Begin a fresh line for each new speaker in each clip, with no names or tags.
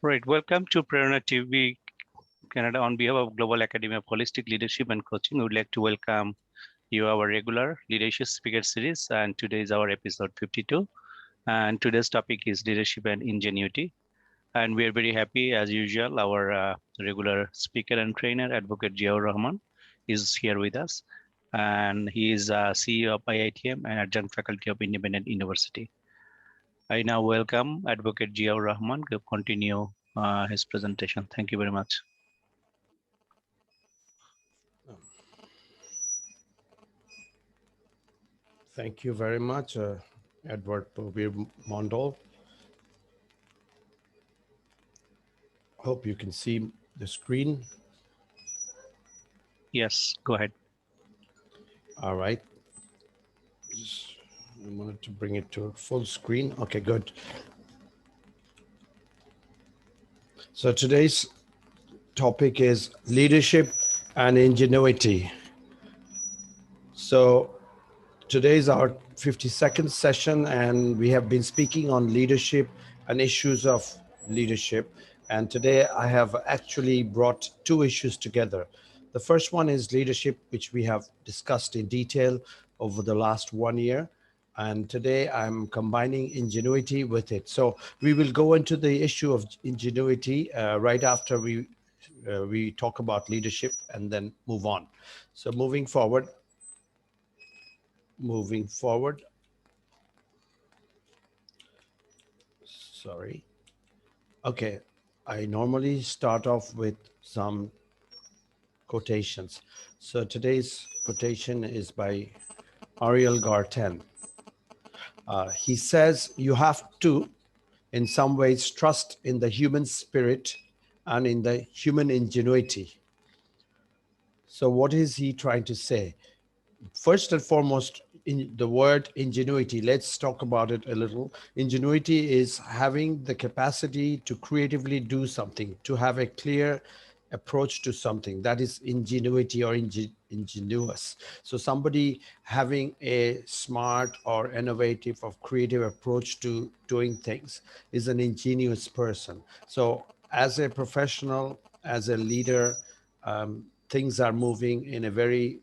Right. Welcome to Prerona TV Canada. On behalf of Global Academy of Holistic Leadership and Coaching, we would like to welcome you our regular leadership speaker series. And today is our episode 52. And today's topic is leadership and ingenuity. And we are very happy, as usual, our regular speaker and trainer, Advocate Ziaur Rahman, is here with us. And he is CEO of IITM and adjunct faculty of Independent University. I now welcome Advocate Ziaur Rahman to continue his presentation. Thank you very much.
Thank you very much, Edward Povir Mondal. Hope you can see the screen.
Yes, go ahead.
All right. I wanted to bring it to full screen. Okay, good. So today's topic is leadership and ingenuity. So today's our 52nd session, and we have been speaking on leadership and issues of leadership. And today I have actually brought two issues together. The first one is leadership, which we have discussed in detail over the last 1 year. And today I'm combining ingenuity with it. So we will go into the issue of ingenuity right after we talk about leadership and then move on. So moving forward. Sorry. Okay. I normally start off with some quotations. So today's quotation is by Ariel Garten. He says, you have to, in some ways, trust in the human spirit and in the human ingenuity. So what is he trying to say? First and foremost, in the word ingenuity, let's talk about it a little. Ingenuity is having the capacity to creatively do something, to have a clear approach to something. That is ingenuity or ingenuous. So somebody having a smart or innovative or creative approach to doing things is an ingenious person. So as a professional, as a leader, things are moving in a very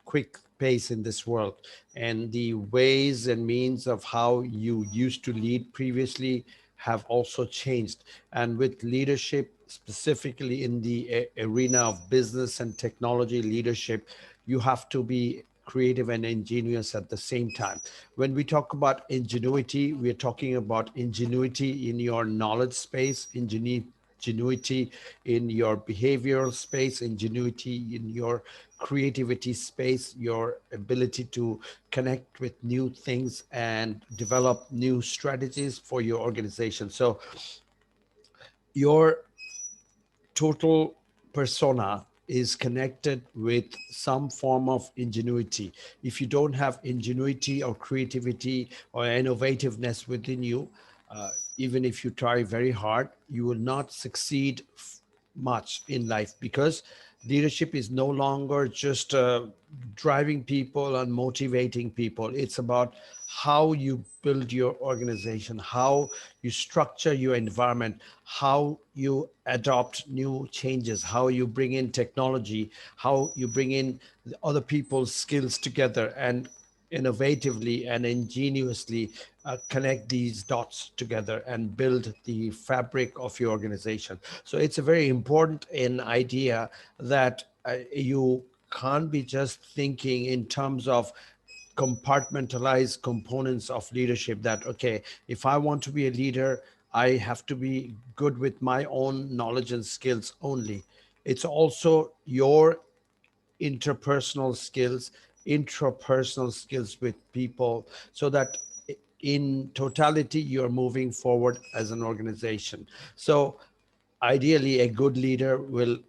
quick pace in this world, and the ways and means of how you used to lead previously have also changed. And with leadership, specifically in the arena of business and technology leadership, you have to be creative and ingenious at the same time. When we talk about ingenuity, we're talking about ingenuity in your knowledge space, ingenuity in your behavioral space, ingenuity in your creativity space, your ability to connect with new things and develop new strategies for your organization. So your total persona is connected with some form of ingenuity. If you don't have ingenuity or creativity or innovativeness within you, even if you try very hard, you will not succeed much in life, because leadership is no longer just driving people and motivating people. It's about how you build your organization, how you structure your environment, how you adopt new changes, how you bring in technology, how you bring in other people's skills together and innovatively and ingeniously connect these dots together and build the fabric of your organization. So it's a very important idea that you can't be just thinking in terms of compartmentalized components of leadership, that, okay, if I want to be a leader, I have to be good with my own knowledge and skills only. It's also your interpersonal skills, intrapersonal skills with people, so that in totality, you're moving forward as an organization. So ideally, a good leader will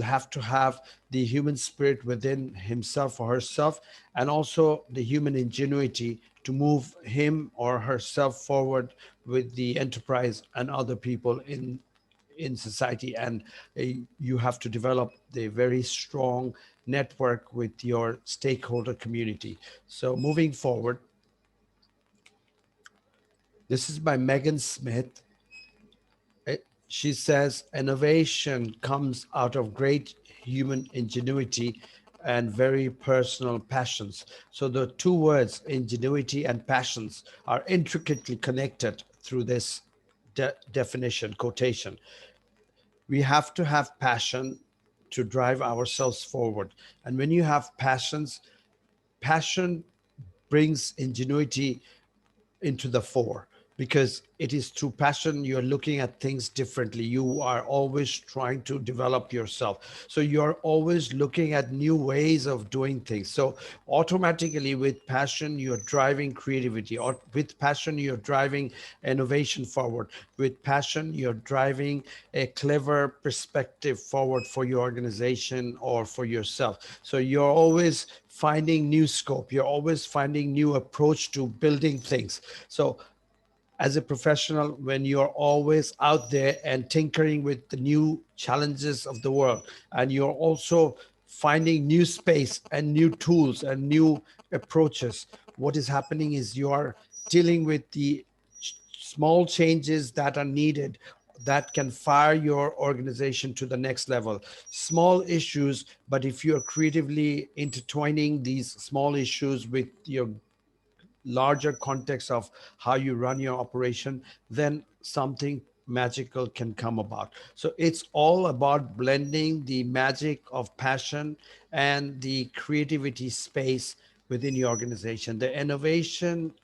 have to have the human spirit within himself or herself, and also the human ingenuity to move him or herself forward with the enterprise and other people in society. And you have to develop the very strong network with your stakeholder community. So moving forward, this is by Megan Smith. She says innovation comes out of great human ingenuity and very personal passions. So the two words, ingenuity and passions, are intricately connected through this definition, quotation. We have to have passion to drive ourselves forward. And when you have passion brings ingenuity into the fore, because it is through passion you're looking at things differently. You are always trying to develop yourself, so you're always looking at new ways of doing things. So automatically with passion you're driving creativity, or with passion you're driving innovation forward. With passion you're driving a clever perspective forward for your organization or for yourself. So you're always finding new scope, you're always finding new approach to building things. So as a professional, when you're always out there and tinkering with the new challenges of the world, and you're also finding new space and new tools and new approaches, what is happening is you are dealing with the small changes that are needed that can fire your organization to the next level. Small issues, but if you're creatively intertwining these small issues with your larger context of how you run your operation, then something magical can come about. So it's all about blending the magic of passion and the creativity space within your organization. The innovation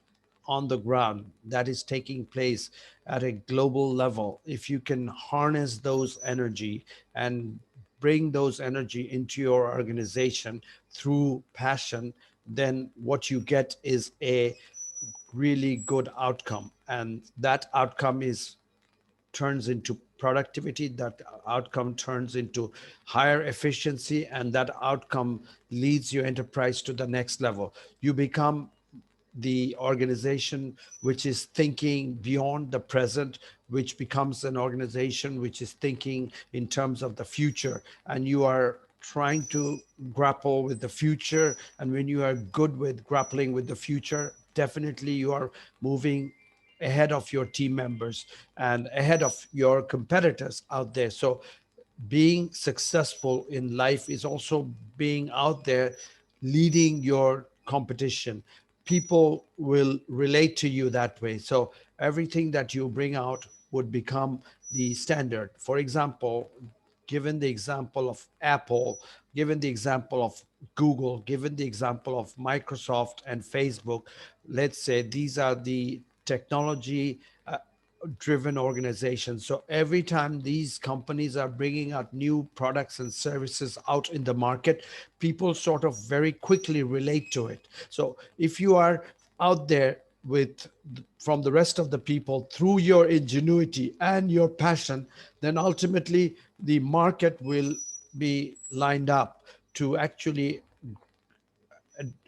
on the ground that is taking place at a global level, if you can harness those energy and bring those energy into your organization through passion, then what you get is a really good outcome. And that outcome is turns into productivity, that outcome turns into higher efficiency, and that outcome leads your enterprise to the next level. You become the organization which is thinking beyond the present, which becomes an organization which is thinking in terms of the future, and you are trying to grapple with the future. And when you are good with grappling with the future, definitely you are moving ahead of your team members and ahead of your competitors out there. So being successful in life is also being out there leading your competition. People will relate to you that way. So everything that you bring out would become the standard. For example, given the example of Apple, given the example of Google, given the example of Microsoft and Facebook, let's say these are the technology driven organizations. So every time these companies are bringing out new products and services out in the market, people sort of very quickly relate to it. So if you are out there with from the rest of the people through your ingenuity and your passion, then ultimately the market will be lined up to actually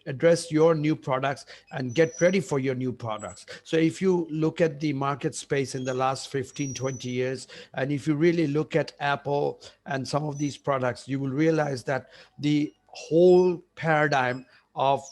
address your new products and get ready for your new products. So if you look at the market space in the last 15, 20 years, and if you really look at Apple and some of these products, you will realize that the whole paradigm of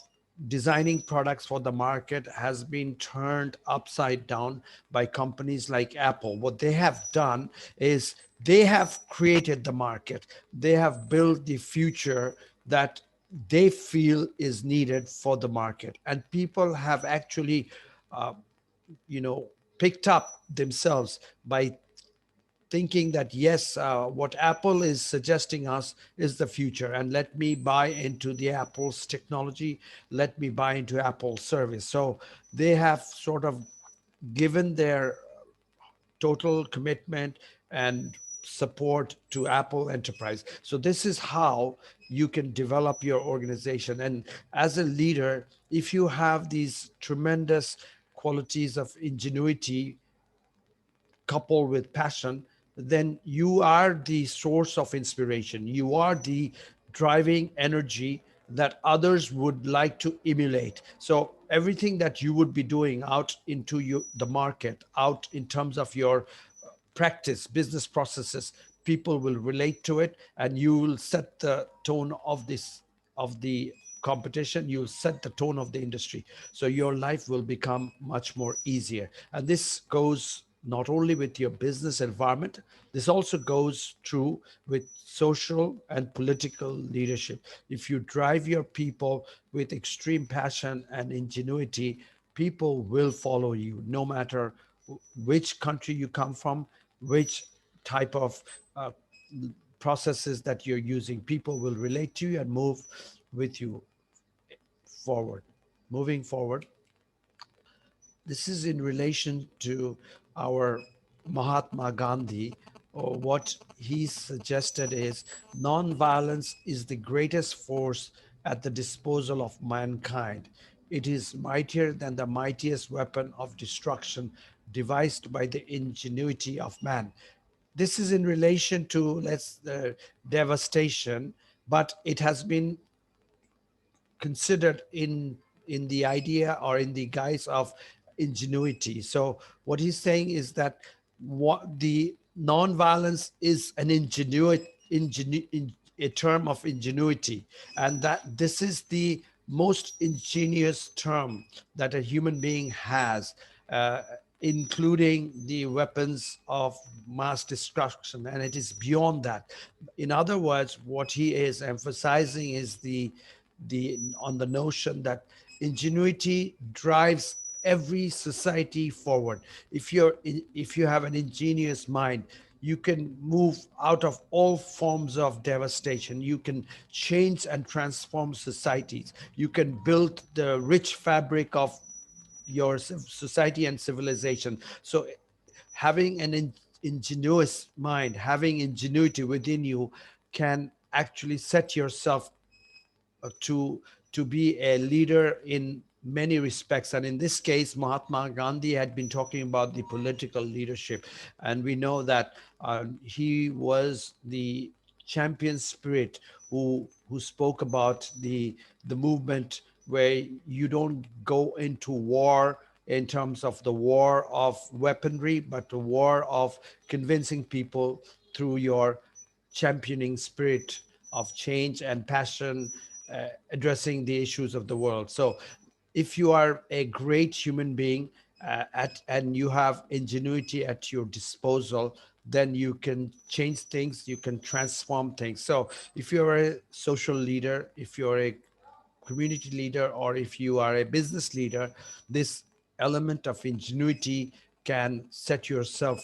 designing products for the market has been turned upside down by companies like Apple. What they have done is they have created the market. They have built the future that they feel is needed for the market, and people have actually uh, you know picked up themselves by thinking that yes, what Apple is suggesting us is the future, and let me buy into the Apple's technology, let me buy into Apple's service. So they have sort of given their total commitment and support to Apple Enterprise. So this is how you can develop your organization. And as a leader, if you have these tremendous qualities of ingenuity coupled with passion, then you are the source of inspiration. You are the driving energy that others would like to emulate. So everything that you would be doing out into the market, out in terms of your practice, business processes, people will relate to it, and you will set the tone of the competition. You'll set the tone of the industry. So your life will become much more easier. And this goes not only with your business environment, this also goes true with social and political leadership. If you drive your people with extreme passion and ingenuity, people will follow you no matter which country you come from, which type of uh, processes that you're using. People will relate to you and move with you forward. Moving forward, this is in relation to our Mahatma Gandhi, or what he suggested is non-violence is the greatest force at the disposal of mankind. It is mightier than the mightiest weapon of destruction devised by the ingenuity of man. This is in relation to devastation, but it has been considered in the idea or in the guise of ingenuity. So what he's saying is that what the non-violence is an a term of ingenuity, and that this is the most ingenious term that a human being has, including the weapons of mass destruction, and it is beyond that. In other words, what he is emphasizing is the on the notion that ingenuity drives every society forward. If you have an ingenious mind, you can move out of all forms of devastation. You can change and transform societies. You can build the rich fabric of your society and civilization. So having an ingenuous mind, having ingenuity within you, can actually set yourself to be a leader in many respects. And in this case, Mahatma Gandhi had been talking about the political leadership, and we know that he was the champion spirit who spoke about the movement where you don't go into war in terms of the war of weaponry, but the war of convincing people through your championing spirit of change and passion, addressing the issues of the world. So, if you are a great human being and you have ingenuity at your disposal, then you can change things, you can transform things. So, if you're a social leader, if you're a community leader, or if you are a business leader, this element of ingenuity can set yourself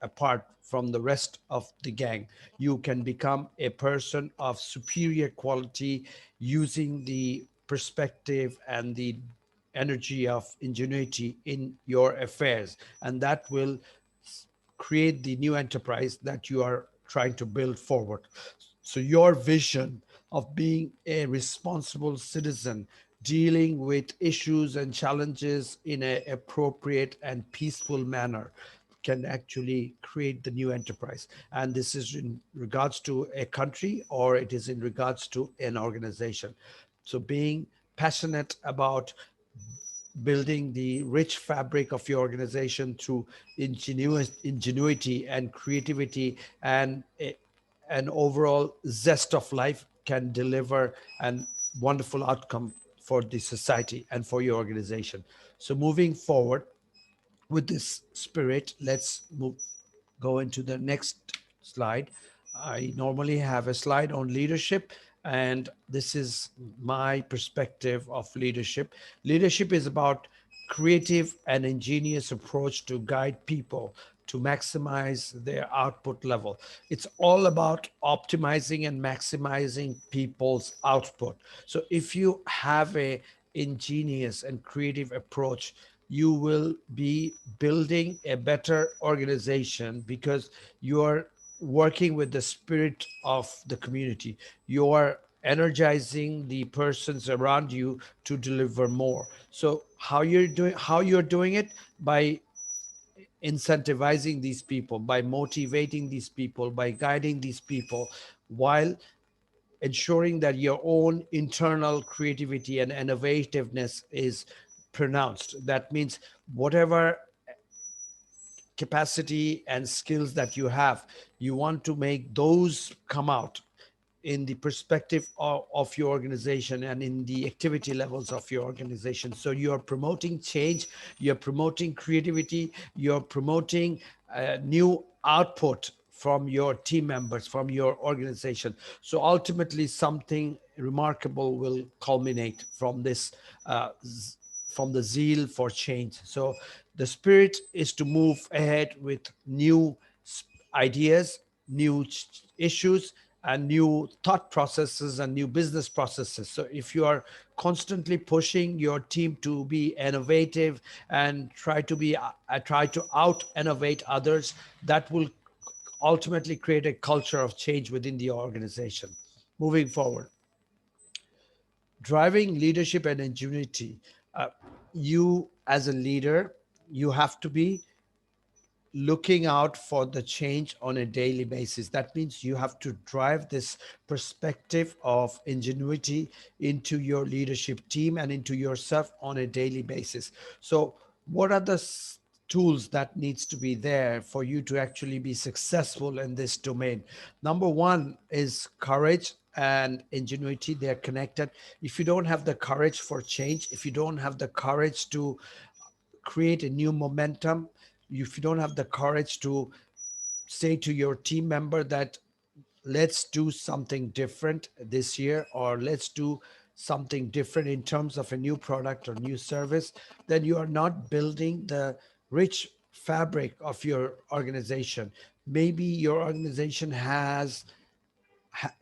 apart from the rest of the gang. You can become a person of superior quality using the perspective and the energy of ingenuity in your affairs, and that will create the new enterprise that you are trying to build forward. So, your vision of being a responsible citizen, dealing with issues and challenges in an appropriate and peaceful manner, can actually create the new enterprise. And this is in regards to a country, or it is in regards to an organization. So, being passionate about building the rich fabric of your organization through ingenuity and creativity and an overall zest of life can deliver a wonderful outcome for the society and for your organization. So moving forward with this spirit, let's go into the next slide. I normally have a slide on leadership, and this is my perspective of leadership. Leadership is about creative and ingenious approach to guide people to maximize their output level. It's all about optimizing and maximizing people's output. So if you have a ingenious and creative approach, you will be building a better organization because you are working with the spirit of the community. You are energizing the persons around you to deliver more. So how you're doing it? By incentivizing these people, by motivating these people, by guiding these people, while ensuring that your own internal creativity and innovativeness is pronounced. That means whatever capacity and skills that you have, you want to make those come out in the perspective of your organization and in the activity levels of your organization. So you're promoting change, you're promoting creativity, you're promoting new output from your team members, from your organization. So ultimately, something remarkable will culminate from this, from the zeal for change. So the spirit is to move ahead with new ideas, new issues, and new thought processes and new business processes. So if you are constantly pushing your team to be innovative and try to out innovate others, that will ultimately create a culture of change within the organization. Moving forward, driving leadership and ingenuity. Uh, you as a leader, you have to be looking out for the change on a daily basis. That means you have to drive this perspective of ingenuity into your leadership team and into yourself on a daily basis. So what are the tools that needs to be there for you to actually be successful in this domain? Number one is courage and ingenuity. They're connected. If you don't have the courage for change, if you don't have the courage to create a new momentum, if you don't have the courage to say to your team member that let's do something different this year, or let's do something different in terms of a new product or new service, then you are not building the rich fabric of your organization. Maybe your organization has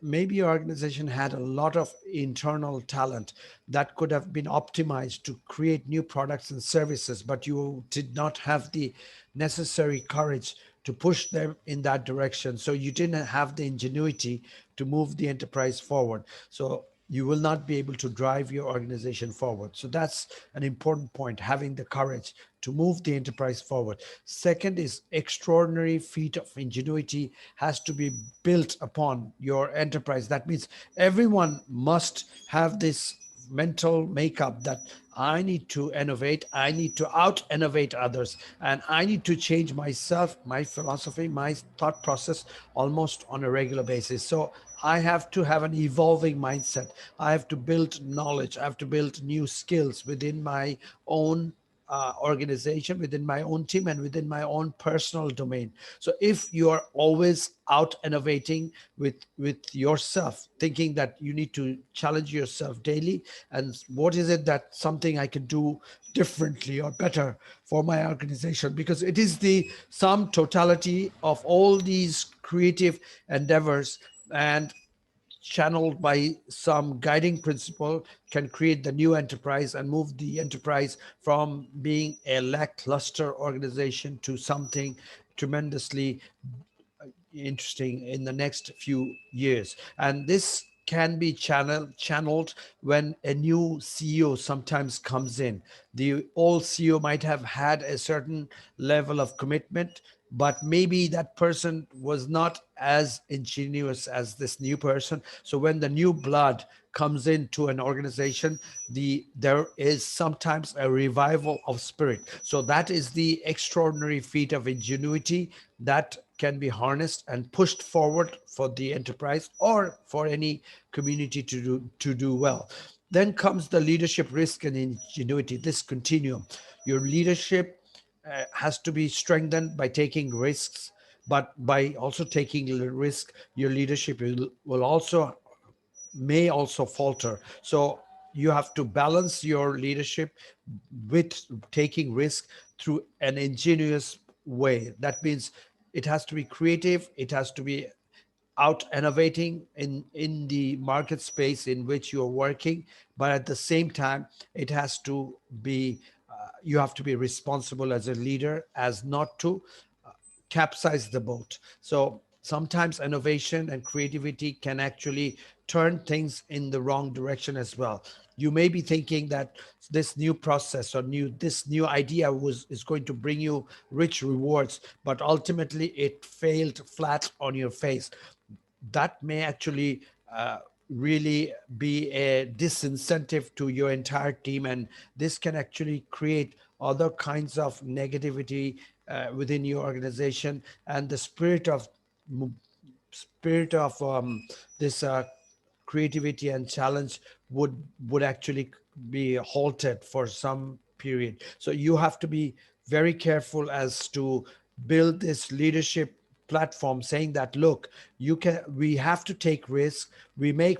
maybe your organization had a lot of internal talent that could have been optimized to create new products and services, but you did not have the necessary courage to push them in that direction. So you didn't have the ingenuity to move the enterprise forward. So you will not be able to drive your organization forward. So that's an important point, having the courage to move the enterprise forward. Second is extraordinary feat of ingenuity has to be built upon your enterprise. That means everyone must have this mental makeup that I need to innovate, I need to out innovate others, and I need to change myself, my philosophy, my thought process almost on a regular basis. So I have to have an evolving mindset. I have to build knowledge. I have to build new skills within my own organization, within my own team, and within my own personal domain. So if you are always out innovating with yourself, thinking that you need to challenge yourself daily, and what is it that something I can do differently or better for my organization, because it is the sum totality of all these creative endeavors and channeled by some guiding principle can create the new enterprise and move the enterprise from being a lackluster organization to something tremendously interesting in the next few years. And this can be channeled when a new CEO sometimes comes in. The old CEO might have had a certain level of commitment, but maybe that person was not as ingenious as this new person. So when the new blood comes into an organization, there is sometimes a revival of spirit. So that is the extraordinary feat of ingenuity that can be harnessed and pushed forward for the enterprise or for any community to do well. Then comes the leadership risk and ingenuity, this continuum. Your leadership has to be strengthened by taking risks, but by also taking risk, your leadership will also may also falter. So you have to balance your leadership with taking risk through an ingenious way. That means it has to be creative, it has to be out innovating in the market space in which you're working, but at the same time it has to be you have to be responsible as a leader as not to capsize the boat. So sometimes innovation and creativity can actually turn things in the wrong direction as well. You may be thinking that this new process or this new idea is going to bring you rich rewards, but ultimately it failed flat on your face. That may actually really be a disincentive to your entire team, and this can actually create other kinds of negativity within your organization, and the spirit of spirit of this creativity and challenge would actually be halted for some period. So you have to be very careful as to build this leadership platform, saying that look, we have to take risks. We may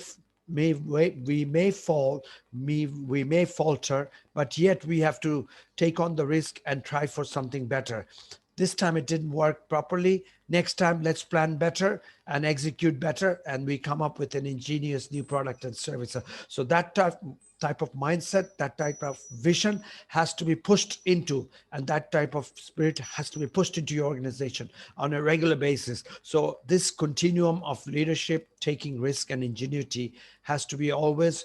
fall, we may falter, but yet we have to take on the risk and try for something better. This time it didn't work properly. Next time, let's plan better and execute better, and we come up with an ingenious new product and service. So that type of mindset, that type of vision has to be pushed into, and that type of spirit has to be pushed into your organization on a regular basis. So this continuum of leadership, taking risk, and ingenuity has to be always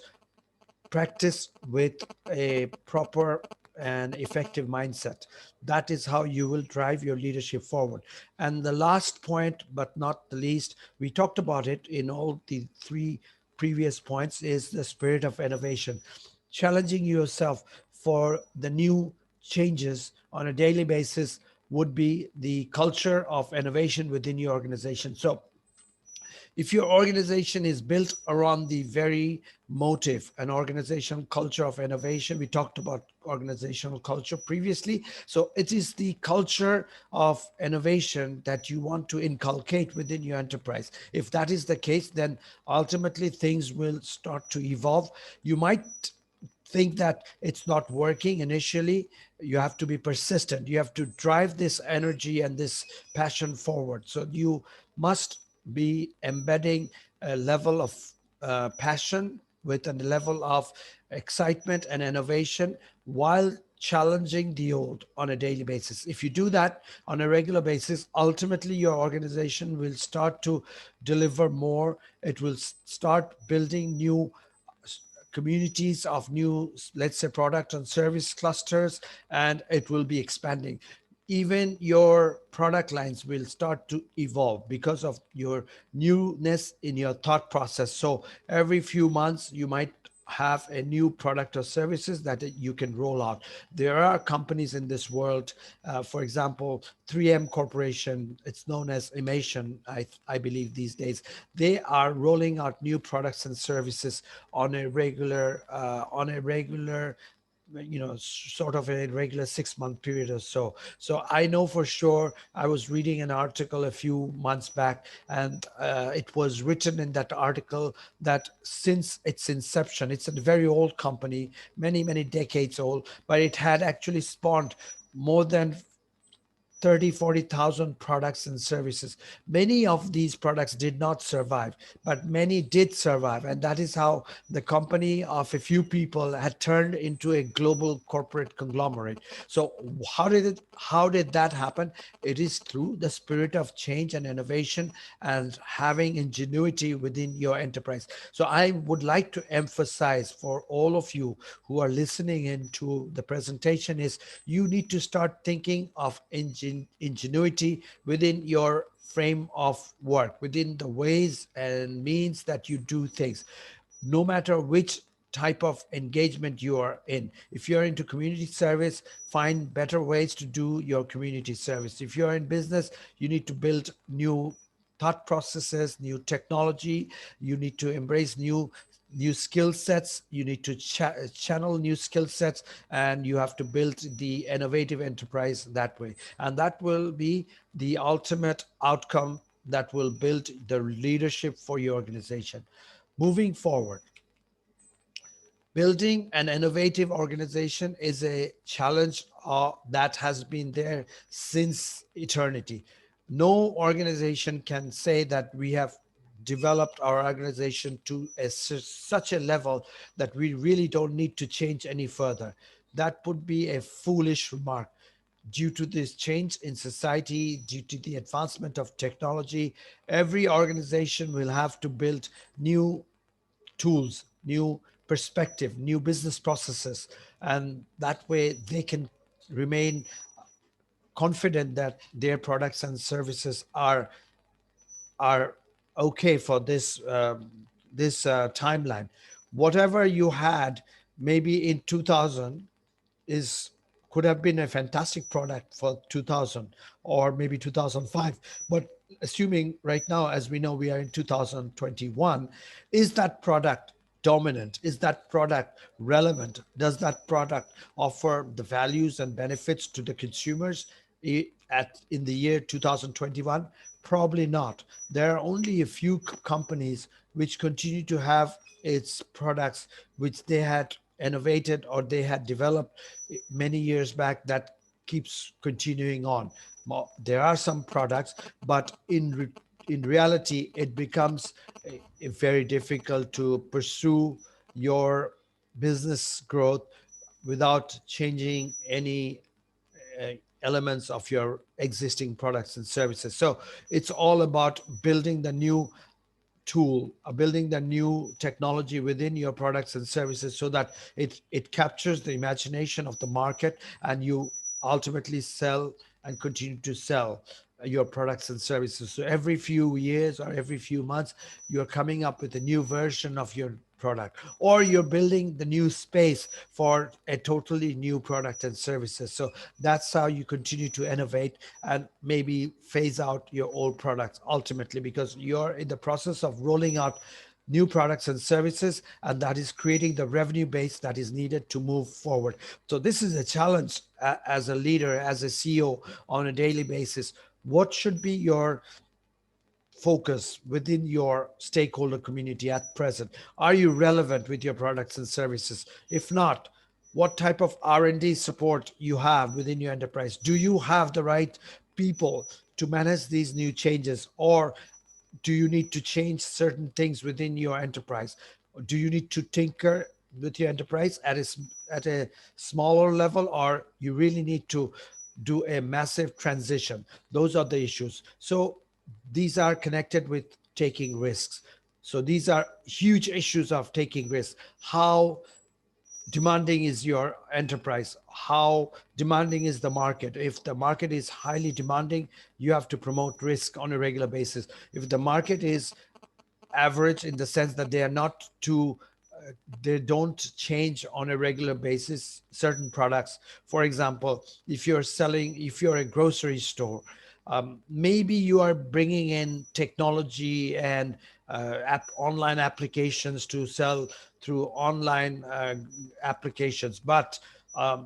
practice with a proper and effective mindset. That is how you will drive your leadership forward. And the last point, but not the least, we talked about it in all the three previous points, is the spirit of innovation. Challenging yourself for the new changes on a daily basis would be the culture of innovation within your organization. So if your organization is built around the very motive and organizational culture of innovation, we talked about organizational culture previously. So it is the culture of innovation that you want to inculcate within your enterprise. If that is the case, then ultimately things will start to evolve. You might think that it's not working initially. You have to be persistent. You have to drive this energy and this passion forward. So you must be embedding a level of passion with a level of excitement and innovation while challenging the old on a daily basis. If you do that on a regular basis, ultimately your organization will start to deliver more. It will start building new communities of new, let's say, product and service clusters, and it will be expanding. Even your product lines will start to evolve because of your newness in your thought process. So every few months you might have a new product or services that you can roll out. There are companies in this world, for example, 3M Corporation, it's known as Imation, I believe these days. They are rolling out new products and services on a regular, sort of a regular 6-month period or so. So I know for sure, I was reading an article a few months back, and it was written in that article that since its inception, it's a very old company, many, many decades old, but it had actually spawned more than 30, 40,000 products and services. Many of these products did not survive, but many did survive. And that is how the company of a few people had turned into a global corporate conglomerate. So how did that happen? It is through the spirit of change and innovation and having ingenuity within your enterprise. So I would like to emphasize for all of you who are listening into the presentation is you need to start thinking of ingenuity within your frame of work, within the ways and means that you do things, no matter which type of engagement you are in. If you're into community service, find better ways to do your community service. If you're in business, you need to build new thought processes, new technology. You need to embrace new skill sets. You need to channel new skill sets, and you have to build the innovative enterprise that way. And that will be the ultimate outcome that will build the leadership for your organization. Moving forward, building an innovative organization is a challenge that has been there since eternity. No organization can say that we have developed our organization to such a level that we really don't need to change any further. That would be a foolish remark. Due to this change in society, due to the advancement of technology, every organization will have to build new tools, new perspective, new business processes, and that way they can remain confident that their products and services are okay for this timeline. Whatever you had maybe in 2000 is could have been a fantastic product for 2000 or maybe 2005, but assuming right now, as we know, we are in 2021, is that product dominant? Is that product relevant? Does that product offer the values and benefits to the consumers in the year 2021? Probably not. There are only a few companies which continue to have its products which they had innovated or they had developed many years back, that keeps continuing on. There are some products, but in reality, it becomes very difficult to pursue your business growth without changing any uh, elements of your existing products and services. So it's all about building the new tool, building the new technology within your products and services so that it captures the imagination of the market, and you ultimately sell and continue to sell your products and services. So every few years or every few months, you're coming up with a new version of your product, or you're building the new space for a totally new product and services. So that's how you continue to innovate and maybe phase out your old products ultimately, because you're in the process of rolling out new products and services, and that is creating the revenue base that is needed to move forward. So this is a challenge as a leader, as a CEO, on a daily basis. What should be your focus within your stakeholder community at present? Are you relevant with your products and services? If not, what type of R&D support you have within your enterprise? Do you have the right people to manage these new changes, or do you need to change certain things within your enterprise? Do you need to tinker with your enterprise at a smaller level, or you really need to do a massive transition? Those are the issues. So these are connected with taking risks. So these are huge issues of taking risks. How demanding is your enterprise? How demanding is the market? If the market is highly demanding, you have to promote risk on a regular basis. If the market is average, in the sense that they are not too they don't change on a regular basis certain products. For example, if you're a grocery store, maybe you are bringing in technology and online applications to sell through online applications, but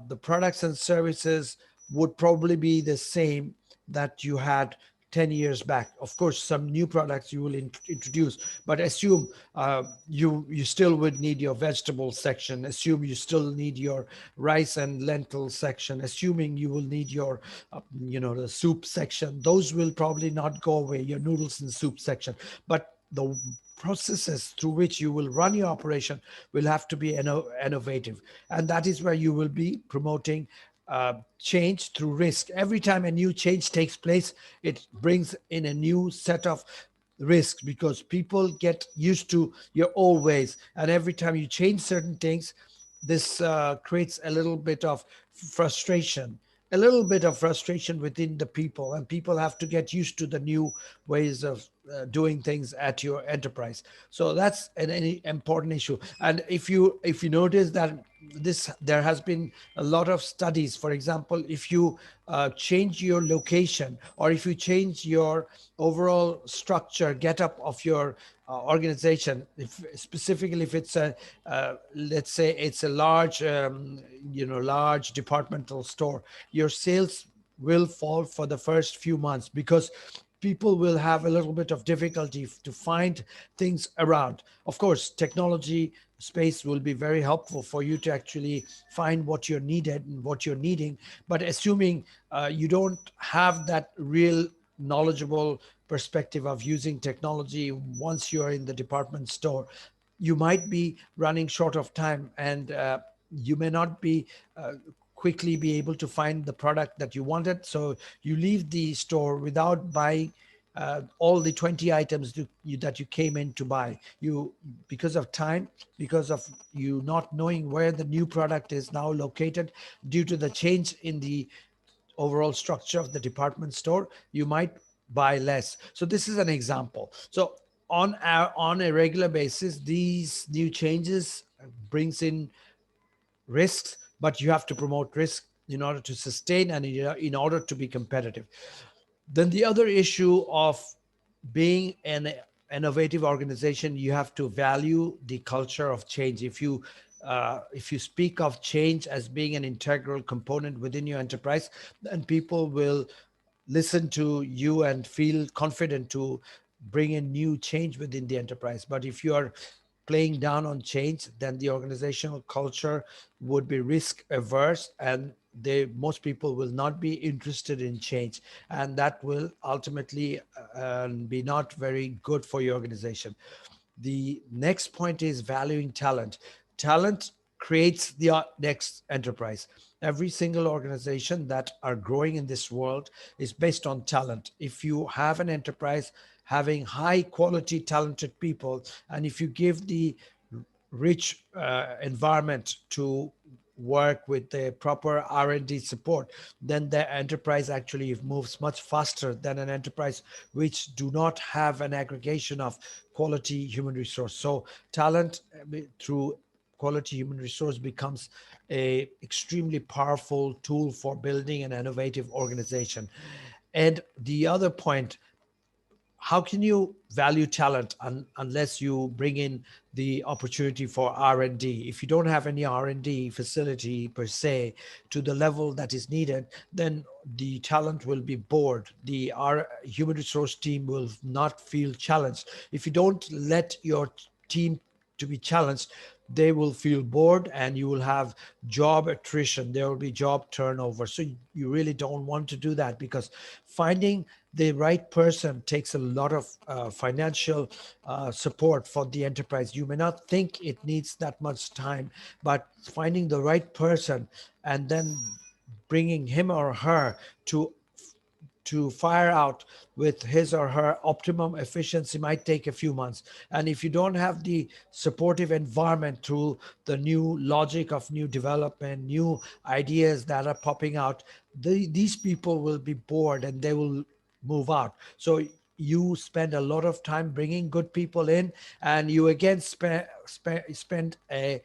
the products and services would probably be the same that you had 10 years back. Of course, some new products you will introduce, but assume you still would need your vegetable section. Assume you still need your rice and lentil section. Assuming you will need your, the soup section. Those will probably not go away, your noodles and soup section. But the processes through which you will run your operation will have to be innovative. And that is where you will be promoting change through risk. Every time a new change takes place, it brings in a new set of risks, because people get used to your old ways. And every time you change certain things, this creates a little bit of frustration within the people, and people have to get used to the new ways of doing things at your enterprise. So that's an important issue. And if you notice that there has been a lot of studies. For example, if you change your location, or if you change your overall structure, get up of your organization, specifically if it's a let's say it's a large departmental store, your sales will fall for the first few months, because people will have a little bit of difficulty to find things around. Of course, technology space will be very helpful for you to actually find what you're needed and what you're needing. But assuming you don't have that real knowledgeable perspective of using technology once you're in the department store, you might be running short of time, and you may not be quickly be able to find the product that you wanted. So you leave the store without buying all the 20 items that you came in to buy. Because of time, because of you not knowing where the new product is now located, due to the change in the overall structure of the department store, you might buy less. So this is an example. So on a regular basis, these new changes brings in risks, but you have to promote risk in order to sustain and in order to be competitive. Then the other issue of being an innovative organization, you have to value the culture of change. If you speak of change as being an integral component within your enterprise, then people will listen to you and feel confident to bring in new change within the enterprise. But if you are playing down on change, then the organizational culture would be risk averse, and most people will not be interested in change, and that will ultimately be not very good for your organization. The next point is valuing talent. Talent creates the next enterprise. Every single organization that are growing in this world is based on talent. If you have an enterprise having high quality talented people, and if you give the rich environment to work with the proper R&D support, then the enterprise actually moves much faster than an enterprise which do not have an aggregation of quality human resource. So talent through quality human resource becomes a extremely powerful tool for building an innovative organization. And the other point, how can you value talent unless you bring in the opportunity for R&D? If you don't have any R&D facility per se to the level that is needed, then the talent will be bored. Our human resource team will not feel challenged. If you don't let your team to be challenged, they will feel bored and you will have job attrition. There will be job turnover. So you really don't want to do that, because finding the right person takes a lot of financial support for the enterprise. You may not think it needs that much time, but finding the right person and then bringing him or her to fire out with his or her optimum efficiency might take a few months. And if you don't have the supportive environment through the new logic of new development, new ideas that are popping out, these people will be bored and they will move out. So you spend a lot of time bringing good people in, and you again spend a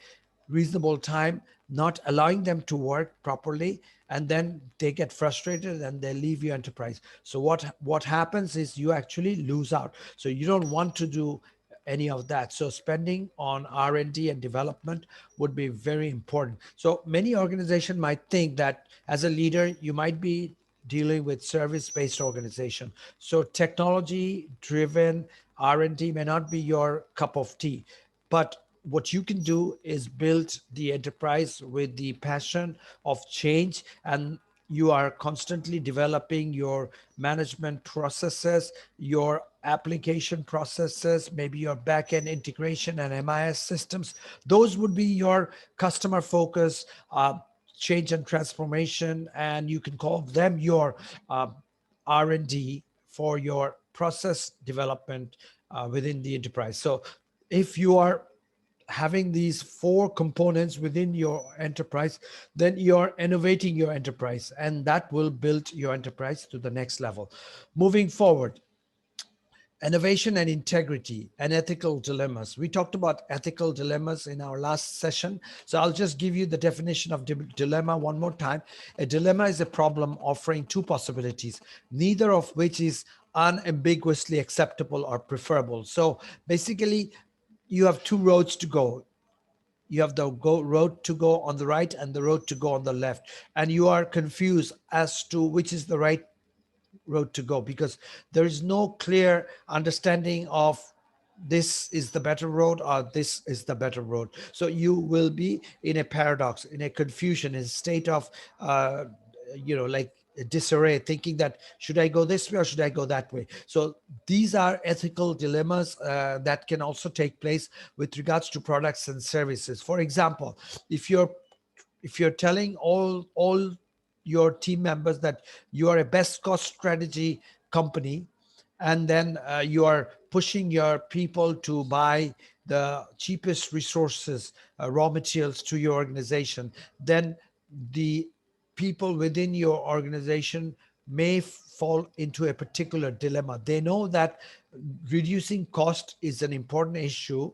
reasonable time not allowing them to work properly, and then they get frustrated and they leave your enterprise. So what happens is you actually lose out. So you don't want to do any of that. So spending on R&D and development would be very important. So many organizations might think that as a leader you might be dealing with service-based organization, so technology driven R&D may not be your cup of tea. But what you can do is build the enterprise with the passion of change, and you are constantly developing your management processes, your application processes, maybe your backend integration and MIS systems. Those would be your customer focus, change and transformation, and you can call them your uh, R&D for your process development within the enterprise. So if you are having these four components within your enterprise, then you're innovating your enterprise, and that will build your enterprise to the next level. Moving forward, innovation and integrity and ethical dilemmas. We talked about ethical dilemmas in our last session. So I'll just give you the definition of dilemma one more time. A dilemma is a problem offering two possibilities, neither of which is unambiguously acceptable or preferable. So basically, you have two roads to go. You have the road to go on the right and the road to go on the left, and you are confused as to which is the right road to go, because there is no clear understanding of this is the better road or this is the better road. So you will be in a paradox, in a confusion, in a state of like disarray, thinking that should I go this way or should I go that way. So these are ethical dilemmas that can also take place with regards to products and services. For example, if you're telling all your team members that you are a best cost strategy company, and then you are pushing your people to buy the cheapest resources, raw materials to your organization, then the people within your organization may fall into a particular dilemma. They know that reducing cost is an important issue,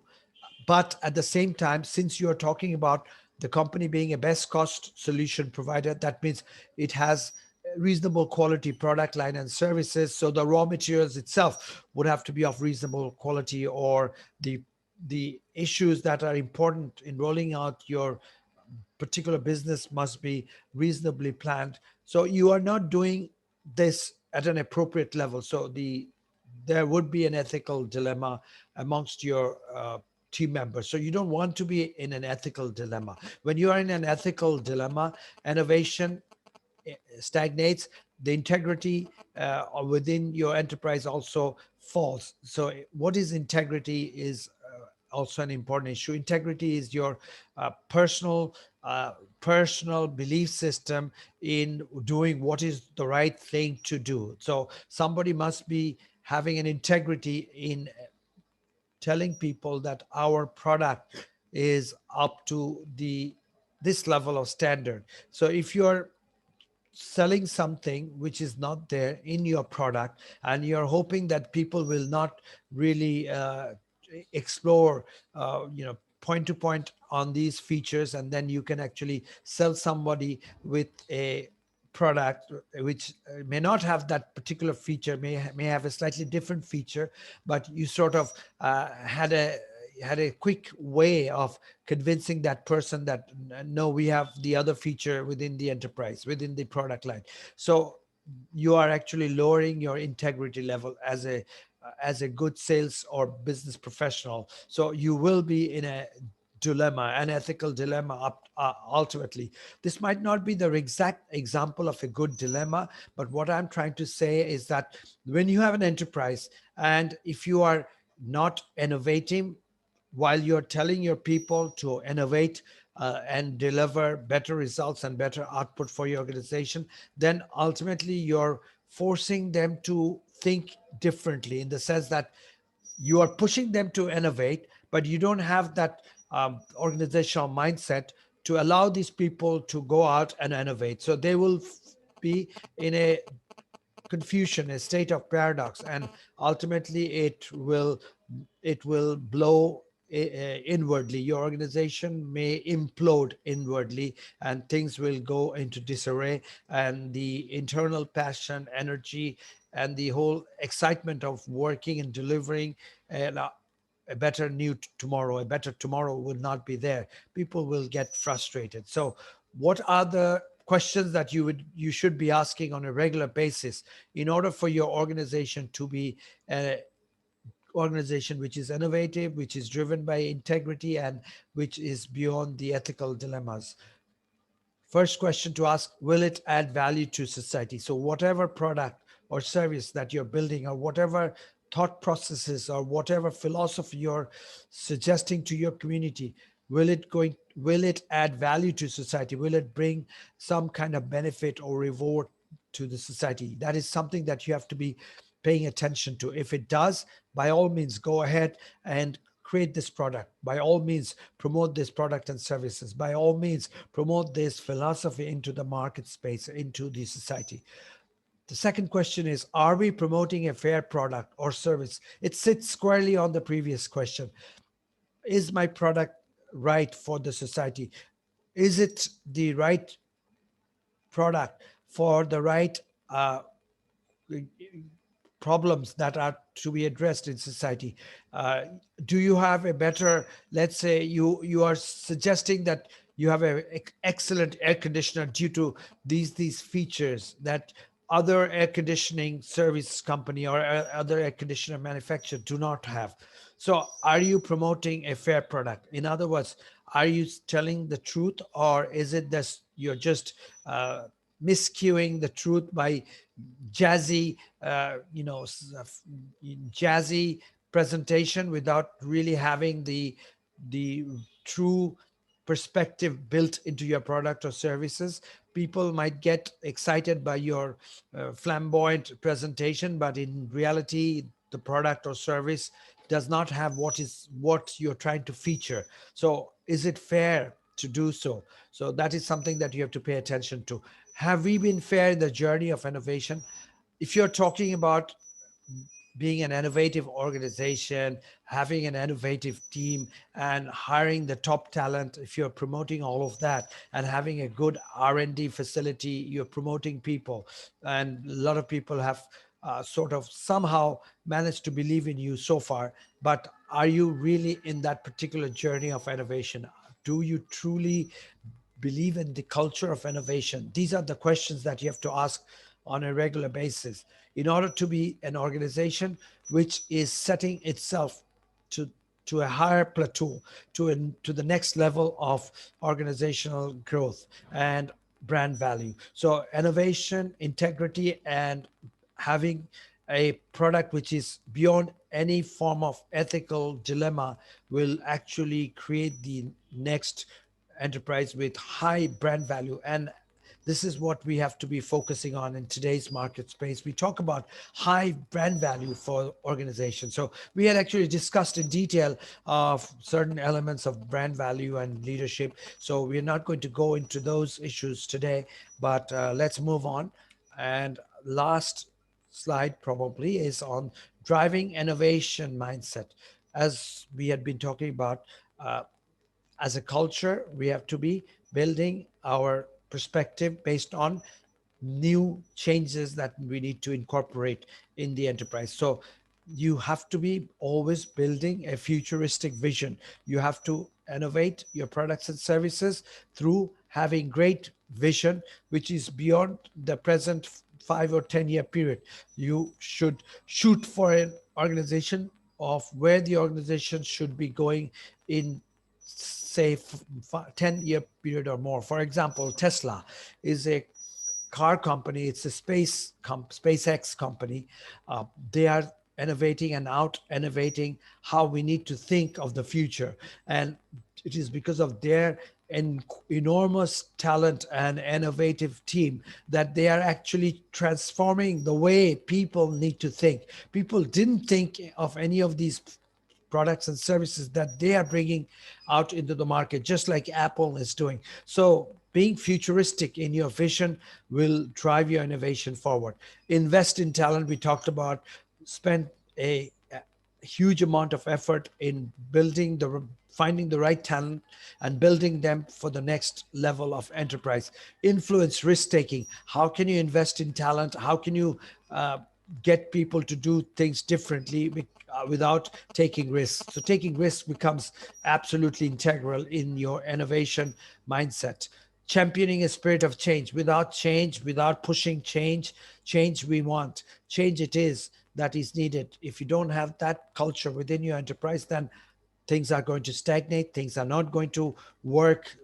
but at the same time, since you're talking about the company being a best cost solution provider, that means it has reasonable quality product line and services. So the raw materials itself would have to be of reasonable quality, or the issues that are important in rolling out your particular business must be reasonably planned. So you are not doing this at an appropriate level. So there would be an ethical dilemma amongst your team members. So you don't want to be in an ethical dilemma. When you are in an ethical dilemma, innovation stagnates, the integrity within your enterprise also falls. So what is integrity is also an important issue. Integrity is your personal personal belief system in doing what is the right thing to do. So somebody must be having an integrity in telling people that our product is up to this level of standard. So if you're selling something which is not there in your product, and you're hoping that people will not really explore point to point on these features, and then you can actually sell somebody with a product which may not have that particular feature, may have a slightly different feature, but you sort of had a quick way of convincing that person that no, we have the other feature within the enterprise, within the product line. So you are actually lowering your integrity level as a good sales or business professional. So you will be in a dilemma, an ethical dilemma ultimately. This might not be the exact example of a good dilemma, but what I'm trying to say is that when you have an enterprise, and if you are not innovating while you're telling your people to innovate and deliver better results and better output for your organization, then ultimately you're forcing them to think differently, in the sense that you are pushing them to innovate, but you don't have that organizational mindset to allow these people to go out and innovate. So they will be in a confusion, a state of paradox, and ultimately it will blow inwardly. Your organization may implode inwardly, and things will go into disarray, and the internal passion, energy, and the whole excitement of working and delivering a better tomorrow, a better tomorrow will not be there. People will get frustrated. So what are the questions that you should be asking on a regular basis in order for your organization to be an organization which is innovative, which is driven by integrity, and which is beyond the ethical dilemmas? First question to ask: will it add value to society? So whatever product or service that you're building, or whatever thought processes, or whatever philosophy you're suggesting to your community, will it add value to society? Will it bring some kind of benefit or reward to the society? That is something that you have to be paying attention to. If it does, by all means go ahead and create this product. By all means promote this product and services. By all means promote this philosophy into the market space, into the society. The second question is, are we promoting a fair product or service? It sits squarely on the previous question. Is my product right for the society? Is it the right product for the right problems that are to be addressed in society? Do you have a better, let's say you are suggesting that you have an excellent air conditioner due to these features that other air conditioning service company or other air conditioner manufacturer do not have. So are you promoting a fair product? In other words, are you telling the truth, or is it that you're just miscuing the truth by jazzy, jazzy presentation without really having the true perspective built into your product or services? People might get excited by your flamboyant presentation, but in reality, the product or service does not have what you're trying to feature. So is it fair to do so? So that is something that you have to pay attention to. Have we been fair in the journey of innovation? If you're talking about being an innovative organization, having an innovative team, and hiring the top talent. If you're promoting all of that and having a good R&D facility, you're promoting people, and a lot of people have sort of somehow managed to believe in you so far. But are you really in that particular journey of innovation? Do you truly believe in the culture of innovation? These are the questions that you have to ask on a regular basis in order to be an organization which is setting itself to to a higher plateau, to the next level of organizational growth and brand value. So innovation, integrity, and having a product which is beyond any form of ethical dilemma will actually create the next enterprise with high brand value. And this is what we have to be focusing on in today's market space. We talk about high brand value for organizations. So we had actually discussed in detail of certain elements of brand value and leadership. So we're not going to go into those issues today, but let's move on. And last slide probably is on driving innovation mindset. As we had been talking about, uh, as a culture, we have to be building our perspective based on new changes that we need to incorporate in the enterprise. So you have to be always building a futuristic vision. You have to innovate your products and services through having great vision, which is beyond the present 5 or 10 year period. You should shoot for an organization of where the organization should be going in, say, 10 year period or more. For example, Tesla is a car company. It's a SpaceX company. They are innovating and out innovating how we need to think of the future, and it is because of their enormous talent and innovative team that they are actually transforming the way people need to think. People didn't think of any of these products and services that they are bringing out into the market, just like Apple is doing. So being futuristic in your vision will drive your innovation forward. Invest in talent. We talked about, spend a huge amount of effort in finding the right talent and building them for the next level of enterprise. Influence, risk taking. How can you invest in talent? How can you get people to do things differently without taking risks? So taking risks becomes absolutely integral in your innovation mindset. Championing a spirit of change. Without change, without pushing change, change we want, change it is that is needed. If you don't have that culture within your enterprise, then things are going to stagnate, things are not going to work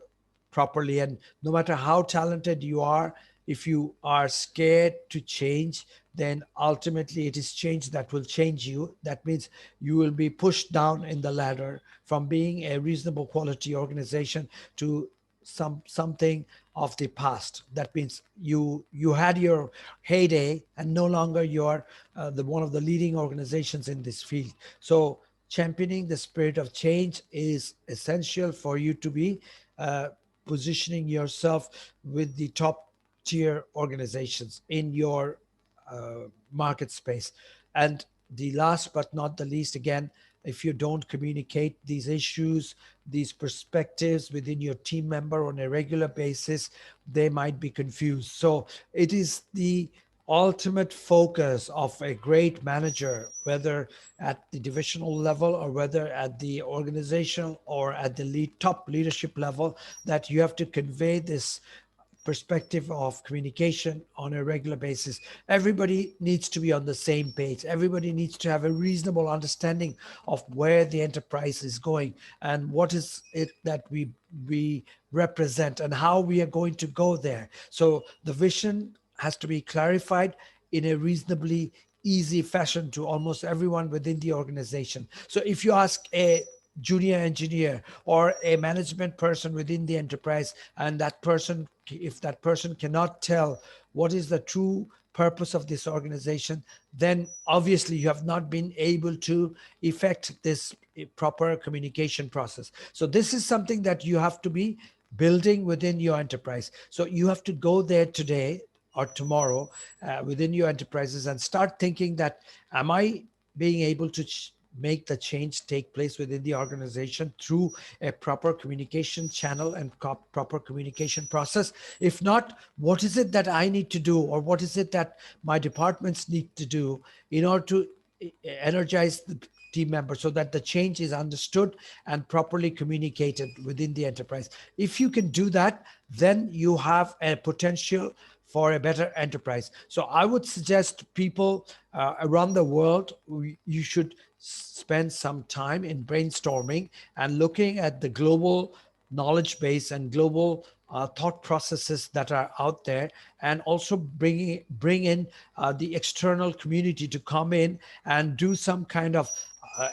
properly. And no matter how talented you are, if you are scared to change, then ultimately it is change that will change you. That means you will be pushed down in the ladder from being a reasonable quality organization to something of the past. That means you had your heyday and no longer you're the one of the leading organizations in this field. So championing the spirit of change is essential for you to be uh, positioning yourself with the top tier organizations in your market space. And the last but not the least, again, if you don't communicate these issues, these perspectives within your team member on a regular basis, they might be confused. So it is the ultimate focus of a great manager, whether at the divisional level or whether at the organizational or at the top leadership level, that you have to convey this perspective of communication on a regular basis. Everybody needs to be on the same page. Everybody needs to have a reasonable understanding of where the enterprise is going and what is it that we represent and how we are going to go there. So the vision has to be clarified in a reasonably easy fashion to almost everyone within the organization. So if you ask a junior engineer or a management person within the enterprise, and that person, if that person cannot tell what is the true purpose of this organization, then obviously you have not been able to effect this proper communication process. So this is something that you have to be building within your enterprise. So you have to go there today or tomorrow within your enterprises and start thinking that, am I being able to make the change take place within the organization through a proper communication channel and proper communication process? If not, what is it that I need to do, or what is it that my departments need to do in order to energize the team members so that the change is understood and properly communicated within the enterprise? If you can do that, then you have a potential for a better enterprise. So I would suggest people around the world, you should spend some time in brainstorming and looking at the global knowledge base and global thought processes that are out there, and also bring in the external community to come in and do some kind of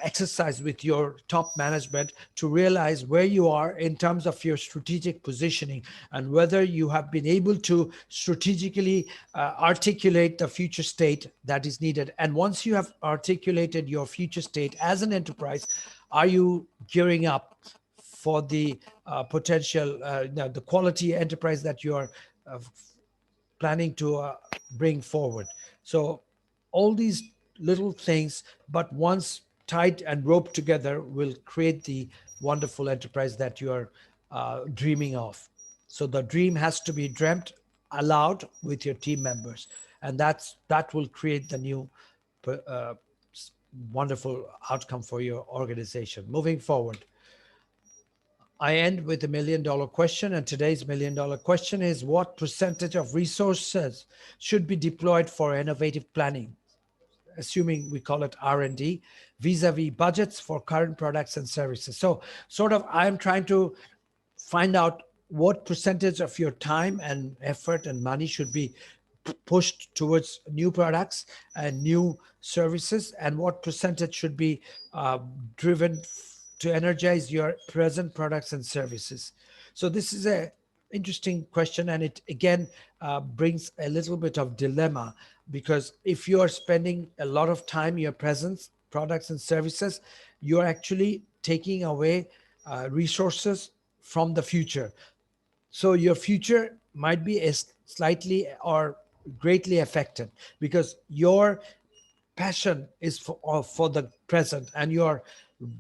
exercise with your top management to realize where you are in terms of your strategic positioning, and whether you have been able to strategically articulate the future state that is needed. And once you have articulated your future state as an enterprise, are you gearing up for the potential, the quality enterprise that you are planning to bring forward? So all these little things, but once tied and roped together, will create the wonderful enterprise that you are dreaming of. So the dream has to be dreamt aloud with your team members, and that will create the new uh, wonderful outcome for your organization moving forward. I end with $1 million question, and today's $1 million question is: what percentage of resources should be deployed for innovative planning, assuming we call it R&D, vis-a-vis budgets for current products and services? So sort of, I'm trying to find out what percentage of your time and effort and money should be pushed towards new products and new services, and what percentage should be driven to energize your present products and services. So this is a interesting question, and it again brings a little bit of dilemma, because if you are spending a lot of time your present products and services, you're actually taking away resources from the future. So your future might be slightly or greatly affected, because your passion is for the present and you're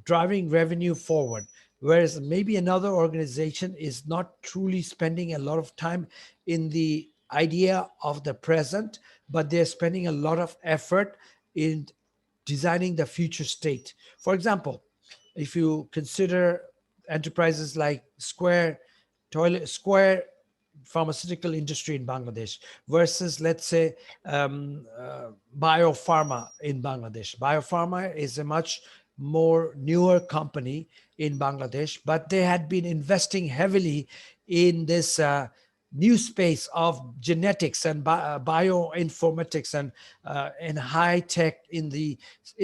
driving revenue forward, whereas maybe another organization is not truly spending a lot of time in the idea of the present, but they're spending a lot of effort in designing the future state. For example, if you consider enterprises like Square pharmaceutical industry in Bangladesh versus, let's say, biopharma in Bangladesh. Biopharma is a much more newer company in Bangladesh, but they had been investing heavily in this new space of genetics and bioinformatics and high tech in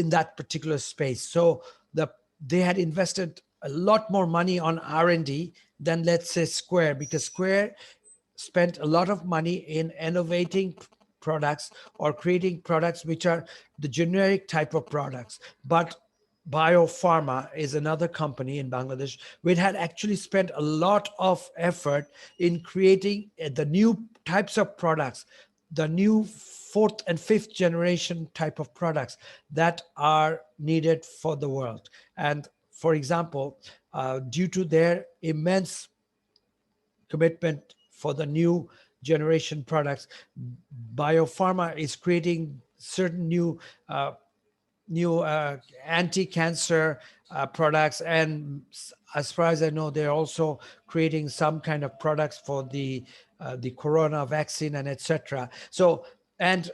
that particular space. So they had invested a lot more money on R&D than, let's say, Square, because Square spent a lot of money in innovating products or creating products which are the generic type of products. But Biopharma is another company in Bangladesh which had actually spent a lot of effort in creating the new types of products, the new fourth and fifth generation type of products that are needed for the world. And for example, due to their immense commitment for the new generation products, Biopharma is creating certain new anti-cancer products, and as far as I know, they're also creating some kind of products for the corona vaccine and etc. So, and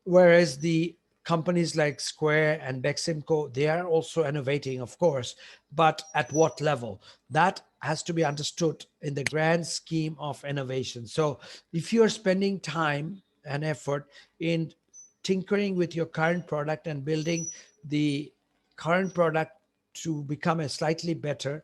whereas the companies like Square and Beximco, they are also innovating, of course, but at what level? That has to be understood in the grand scheme of innovation. So if you're spending time and effort in tinkering with your current product and building the current product to become a slightly better,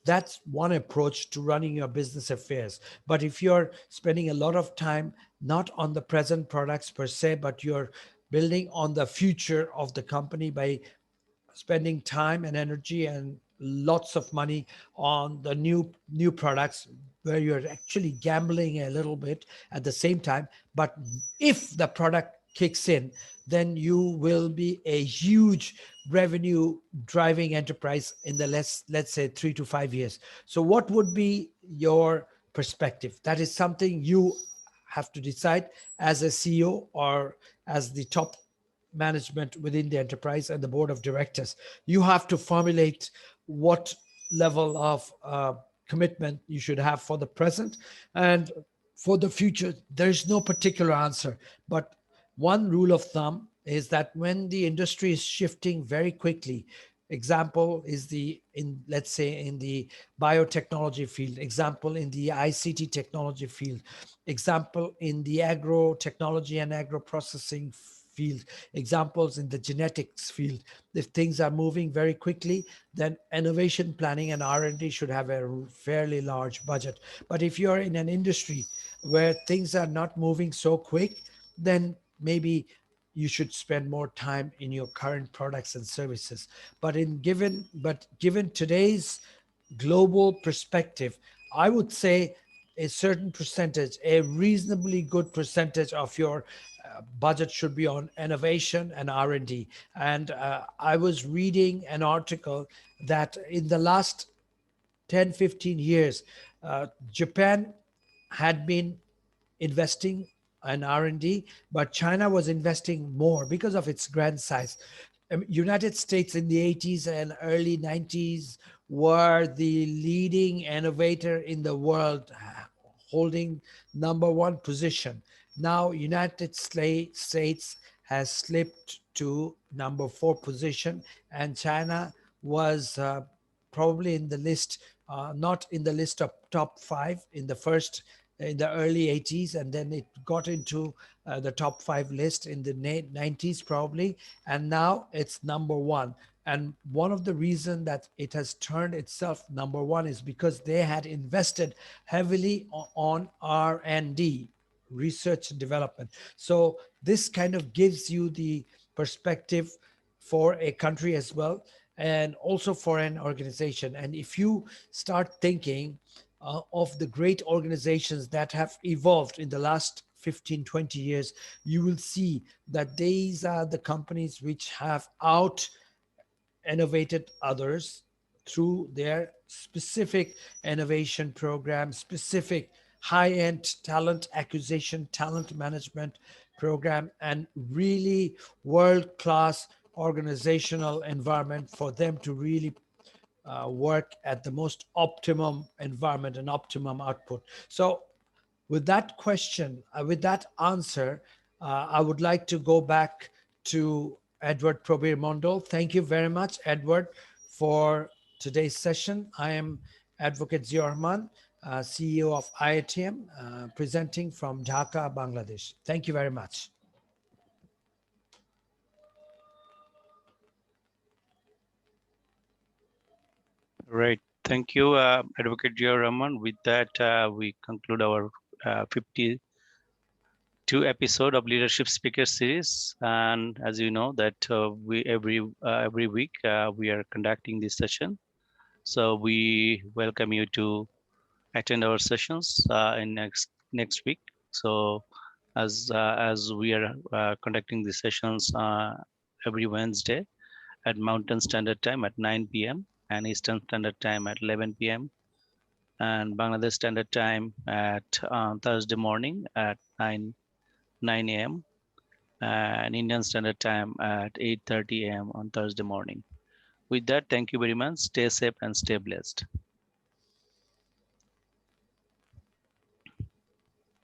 that's one approach to running your business affairs. But if you're spending a lot of time not on the present products per se, but you're building on the future of the company by spending time and energy and lots of money on the new products, where you're actually gambling a little bit at the same time. But if the product
kicks in, then you will be a huge revenue driving enterprise in the let's say 3 to 5 years. So what would be your perspective? That is something you have to decide as a CEO or as the top management within the enterprise and the board of directors. You have to formulate what level of commitment you should have for the present and for the future. There's no particular answer, but one rule of thumb is that when the industry is shifting very quickly, example is the in let's say in the biotechnology field, example in the ICT technology field, example in the agro technology and agro processing field, examples in the genetics field. If things are moving very quickly, then innovation planning and R&D should have a fairly large budget. But if you're in an industry where things are not moving so quick, then maybe you should spend more time in your current products and services. Given today's global perspective, I would say a certain percentage, a reasonably good percentage of your budget should be on innovation and R&D. And I was reading an article that in the last 10, 15 years, Japan had been investing in R&D, but China was investing more because of its grand size. United States in the 80s and early 90s were the leading innovator in the world, holding number one position. Now United States has slipped to number four position, and China was probably in the list, not in the list of top five in the first in the early 80s, and then it got into the top five list in the 90s probably, and now it's number one. And one of the reasons that it has turned itself number one is because they had invested heavily on R&D, research and development. So this kind of gives you the perspective for a country as well, and also for an organization. And if you start thinking of the great organizations that have evolved in the last 15, 20 years, you will see that these are the companies which have out innovated others through their specific innovation program, specific high-end talent acquisition, talent management program, and really world-class organizational environment for them to really work at the most optimum environment and optimum output. So with that question, with that answer, I would like to go back to Edward Probir Mondal. Thank you very much, Edward, for today's session. I am Advocate Ziaur Rahman, CEO of IITM, presenting from Dhaka, Bangladesh. Thank you very much.
Right. Thank you, Advocate Ziaur Rahman. With that, we conclude our 52 episode of Leadership Speaker Series. And as you know, that we every week we are conducting this session. So we welcome you to attend our sessions in next week. So as we are conducting these sessions every Wednesday at Mountain Standard Time at 9 p.m. and Eastern Standard Time at 11 p.m. and Bangladesh Standard Time at Thursday morning at 9 a.m. and Indian Standard Time at 8:30 a.m. on Thursday morning. With that, thank you very much. Stay safe and stay blessed.